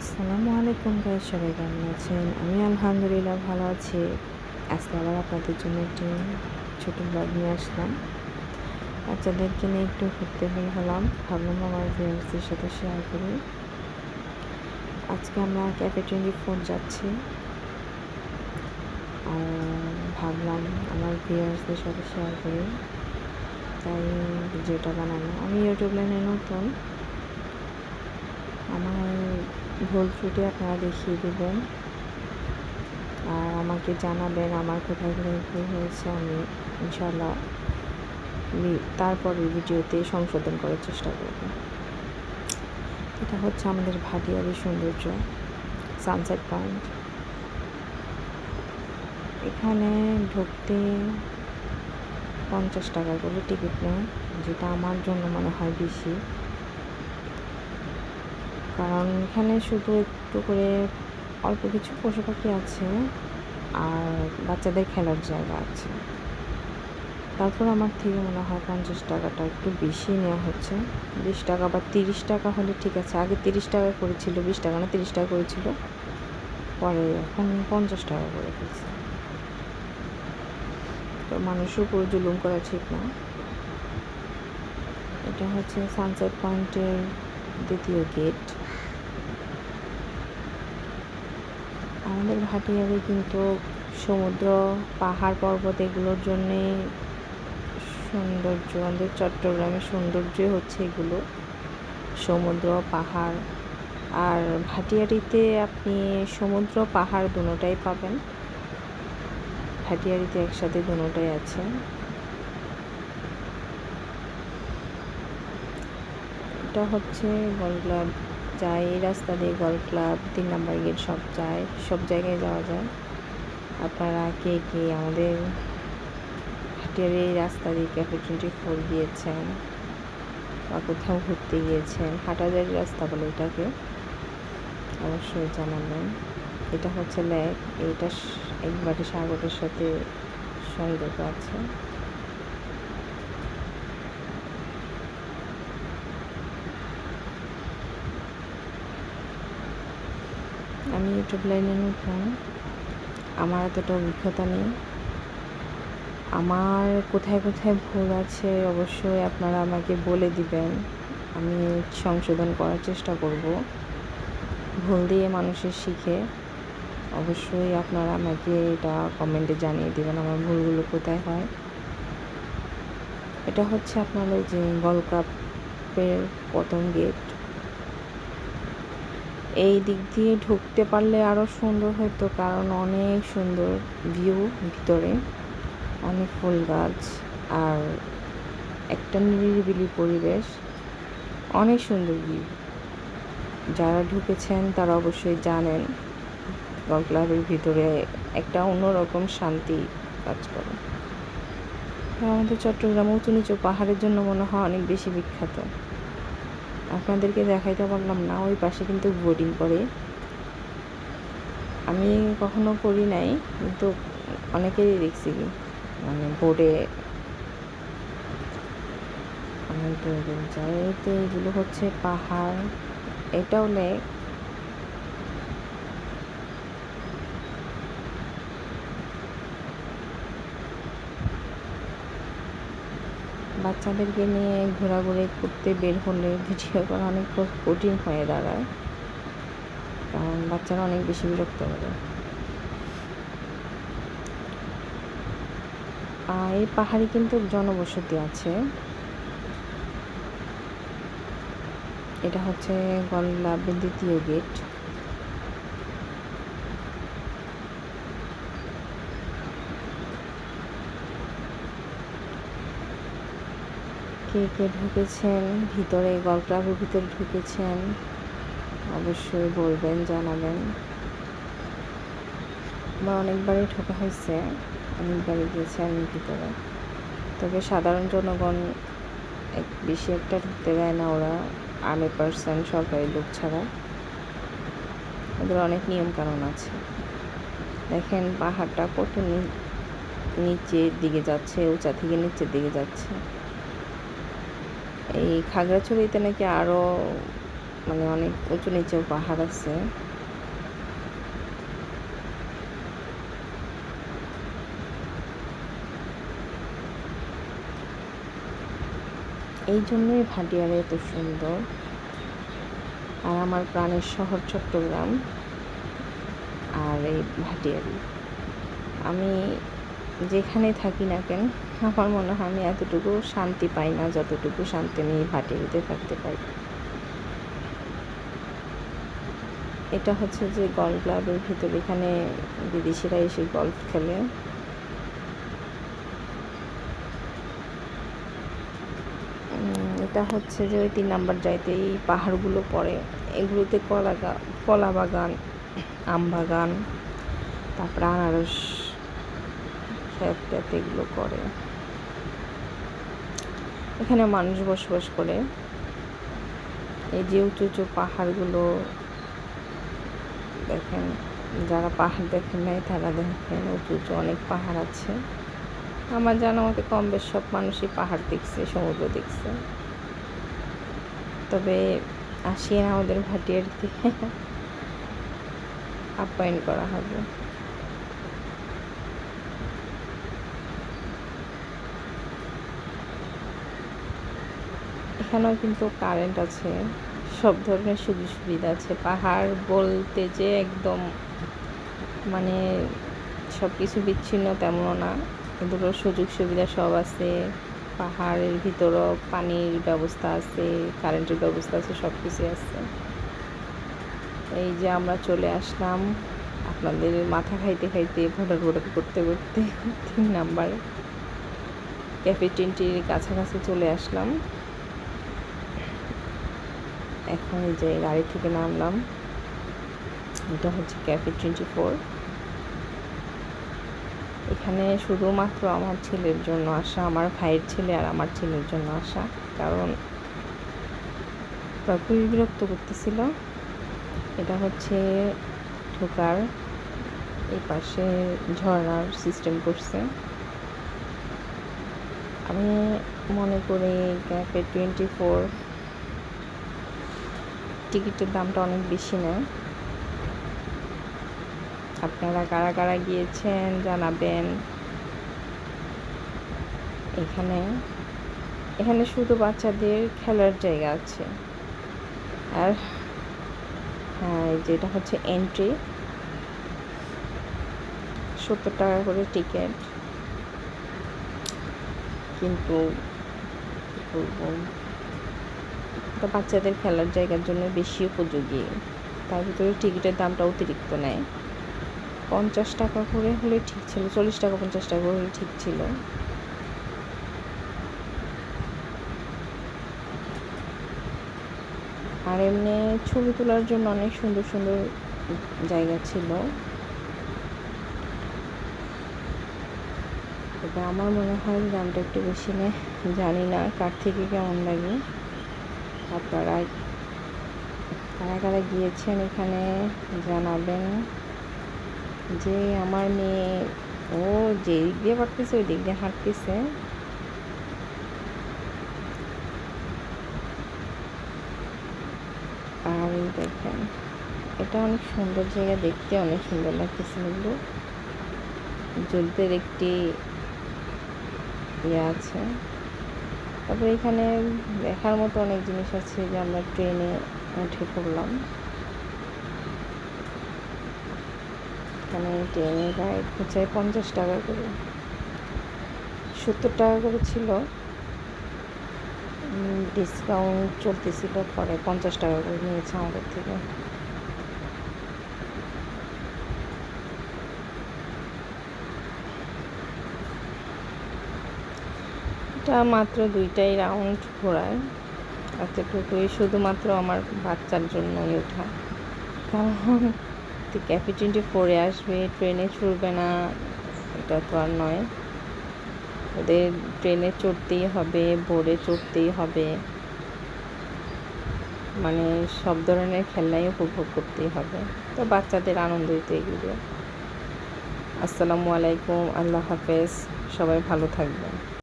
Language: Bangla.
আসসালামু আলাইকুম গাইস, সবাই কেমন আছেন? আমি আলহামদুলিল্লাহ ভালো আছি। আজকে আবার আপনাদের জন্য একটি ছোট ব্লগ নিয়ে আসলাম। বাচ্চাদেরকে নিয়ে একটু ঘুরতে বের হলাম, ভাবলাম আমার ভিউয়ার্সদের সাথে শেয়ার করি। আজকে আমরা ক্যাফে 24 যাচ্ছি, আর ভাবলাম আমার ভিউয়ার্সদের সাথে শেয়ার করি, তাই ভিডিওটা বানানো। আমি ইউটিউব লাইনে নতুন, আমার ভুল ত্রুটি আপনারা দেখিয়ে দেবেন আর আমাকে জানাবেন আমার কোথায় কোথায় ভুল হয়েছে। আমি ইনশাল্লাহ তারপরে ভিডিওতে সংশোধন করার চেষ্টা করব। এটা হচ্ছে আমাদের ভাটিয়ারি সৌন্দর্য, সানসেট পয়েন্ট। এখানে ঢুকতে 50 টাকা করে টিকিট নেয়, যেটা আমার জন্য মনে হয় বেশি, কারণ এখানে শুধু একটু করে অল্প কিছু পশু পাখি আছে আর বাচ্চাদের খেলার জায়গা আছে। তারপর আমার থেকে মনে হয় 50 টাকাটা একটু বেশি নেওয়া হচ্ছে। 20 টাকা বা 30 টাকা হলে ঠিক আছে। আগে 30 টাকা করেছিল, 20 টাকা না 30 টাকা করেছিল, পরে এখন 50 টাকা করে ফেলছে। তো মানুষের উপর জুলুম করা ঠিক না। এটা হচ্ছে সানসেট পয়েন্টের দ্বিতীয় গেট। আমাদের ভাটিয়ারে কিন্তু সমুদ্র, পাহাড়, পর্বত এগুলোর জন্যে সৌন্দর্য। আমাদের চট্টগ্রামের সৌন্দর্যই হচ্ছে এগুলো, সমুদ্র, পাহাড়। আর ভাটিয়ারিতে আপনি সমুদ্র, পাহাড় দুটোটাই পাবেন। ভাটিয়ারিতে একসাথে দুটোটাই আছে। এটা হচ্ছে গল ক্লাব যায়, এই রাস্তা দিয়ে গল ক্লাব, 3 নাম্বার গেট সব যায়, সব জায়গায় যাওয়া যায়। আপনারা কে কে আমাদের ভাটিয়ারি এই রাস্তা দিয়ে ক্যাফে 24 গিয়েছেন বা কোথাও ঘুরতে গিয়েছেন, হাঁটাজারি রাস্তা বলে এটাকে, অবশ্যই জানাবেন। এটা হচ্ছে লেক, এইটা একবারে সাগরের সাথে সংযোগ আছে। আমি ইউটিউব লাইনে নতুন, আমার এতটা অভিজ্ঞতা নেই। আমার কোথায় কোথায় ভুল আছে অবশ্যই আপনারা আমাকে বলে দিবেন, আমি সংশোধন করার চেষ্টা করব। ভুল দিয়ে মানুষের শিখে। অবশ্যই আপনারা আমাকে এটা কমেন্টে জানিয়ে দেবেন আমার ভুলগুলো কোথায় হয়। এটা হচ্ছে আপনাদের যে গলকাপের প্রথম গেট। এই দিক দিয়ে ঢুকতে পারলে আরও সুন্দর হতো, কারণ অনেক সুন্দর ভিউ ভিতরে, অনেক ফুল গাছ আর একটা নিরিবিলি পরিবেশ, অনেক সুন্দর ভিউ। যারা ঢুকেছেন তারা অবশ্যই জানেন গল ক্লাবের ভিতরে একটা অন্যরকম শান্তি কাজ করে। আমাদের চট্টগ্রাম উঁচু নিচু পাহাড়ের জন্য মনে হয় অনেক বেশি বিখ্যাত। আপনাদেরকে দেখাইতে পারলাম না, ওই পাশে কিন্তু বোটিং করে। আমি কখনো করি নাই, কিন্তু অনেকেরই দেখছি মানে বোটে অনেক দূর দূর যায়। তো এগুলো হচ্ছে পাহাড়, এটাও লেক। বাচ্চাদেরকে নিয়ে ঘোরাঘুরি করতে বের হলে ভিডিও করা অনেক কঠিন হয়ে দাঁড়ায়, কারণ বাচ্চারা অনেক বেশি বিরক্ত করে। এই পাহাড়ে কিন্তু জনবসতি আছে। এটা হচ্ছে গল ক্লাবের দ্বিতীয় গেট। কে কে ঢুকেছেন ভিতরে, গল ক্লাবের ভিতরে ঢুকেছেন, অবশ্যই বলবেন, জানাবেন। আমার অনেকবারই ঢোকা হয়েছে, অনেকবারই গিয়েছি আমি ভিতরে। তবে সাধারণ জনগণ বেশি একটা ঢুকতে দেয় না ওরা, আর্মি পার্সন, সরকারি লোক ছাড়া। ওদের অনেক নিয়মকানুন আছে। দেখেন পাহাড়টা কত নিচের দিকে যাচ্ছে, উঁচা থেকে নিচের দিকে যাচ্ছে। এই খাগড়াছড়িতে নাকি আরও মানে অনেক উঁচু নিচেও পাহাড় আছে। এই জন্যই ভাটিয়ারা এত সুন্দর। আর আমার প্রাণের শহর চট্টগ্রাম, আর এই ভাটিয়ারি। আমি যেখানে থাকি না কেন, আমার মনে হয় আমি এতটুকু শান্তি পাই না যতটুকু শান্তি আমি ভাটিয়ারিতে থাকতে পাই। এটা হচ্ছে যে গল্ফ ক্লাবের ভিতরে, এখানে বিদেশিরা এসে গল্ফ খেলে। এটা হচ্ছে যে ওই 3 নাম্বার যাইতে এই পাহাড়গুলো পড়ে, এগুলোতে কলা বাগান, আম বাগান, তারপরে আনারস ক্ষেত এগুলো করে। এখানে মানুষ বসবাস করে। এই যে উঁচু উঁচু পাহাড়গুলো দেখেন, যারা পাহাড় দেখেন নাই তারা দেখেন উঁচু উঁচু অনেক পাহাড় আছে। আমার জানা মতে কম বেশ সব মানুষই পাহাড় দেখছে, সমুদ্র দেখছে। তবে আসিয়েন আমাদের ভাটিয়ারিতে, আপ্যায়ন করা হবে। এখানেও কিন্তু কারেন্ট আছে, সব ধরনের সুযোগ সুবিধা আছে। পাহাড় বলতে যে একদম মানে সব কিছু বিচ্ছিন্ন তেমনও না, কিন্তু সুযোগ সুবিধা সব আছে। পাহাড়ের ভিতরও পানির ব্যবস্থা আছে, কারেন্টের ব্যবস্থা আছে, সব কিছুই আছে। এই যে আমরা চলে আসলাম আপনাদের মাথা খাইতে খাইতে, ভোটার করতে করতে 3 নাম্বার ক্যাফে 20-র কাছাকাছি চলে আসলাম। এখন এই যে গাড়ি থেকে নামলাম, এটা হচ্ছে ক্যাফে 24। এখানে শুধুমাত্র আমার ছেলের জন্য আসা, আমার ভাইয়ের ছেলে আর আমার ছেলের জন্য আসা, কারণ খুবই বিরক্ত করতেছিল। এটা হচ্ছে ঢোকার এই পাশে ঝর্ণার সিস্টেম করছে। আমি মনে করি ক্যাফে 24 টিকিটের দামটা অনেক বেশি নেয়। আপনারা কারা কারা গিয়েছেন জানাবেন। এখানে শুধু বাচ্চাদের খেলার জায়গা আছে। আর হ্যাঁ, যেটা হচ্ছে এন্ট্রি 70 টাকা করে টিকিট, কিন্তু বাচ্চাদের খেলার জায়গার জন্য বেশি উপযোগী। তার ভিতরে টিকিটের দামটা অতিরিক্ত নেয়। 50 টাকা করে হলে ঠিক ছিল, 40 টাকা 50 টাকা হলে ঠিক ছিল। আর এমনি ছবি তোলার জন্য অনেক সুন্দর সুন্দর জায়গা ছিল। তবে আমার মনে হয় দামটা একটু বেশি নেয়, জানি না কার থেকে কেমন লাগে। আপনারা কারা কারা গিয়েছেন এখানে জানাবেন। যে আমার মেয়ে, ও যে দিক দিয়ে পারতেছে ওই দিক দিয়ে হাঁটতেছে। আর এই দেখেন, এটা অনেক সুন্দর জায়গা, দেখতে অনেক সুন্দর লাগতেছে। এগুলো যুদ্ধের একটি ইয়ে আছে। তারপরে এখানে দেখার মতো অনেক জিনিস আছে। যে আমরা ট্রেনে উঠে পড়লাম। এখানে ট্রেনের রাইড হচ্ছে 50 টাকা করে, 70 টাকা করে ছিল, ডিসকাউন্ট চলতেছিল, পরে 50 টাকা করে নিয়েছে আমাদের থেকে। এটা মাত্র 2টাই রাউন্ড ঘোরায়, এতটুকুই শুধুমাত্র আমার বাচ্চার জন্যই ওঠা। কারণ ক্যাফে 24 আসবে, ট্রেনে চড়বে না, এটা তো আর নয়। ওদের ট্রেনে চড়তেই হবে, বোর্ডে চড়তেই হবে, মানে সব ধরনের খেলনাই উপভোগ করতেই হবে। তো বাচ্চাদের আনন্দই তো এগুলো। আসসালামু আলাইকুম, আল্লাহ হাফেজ, সবাই ভালো থাকবেন।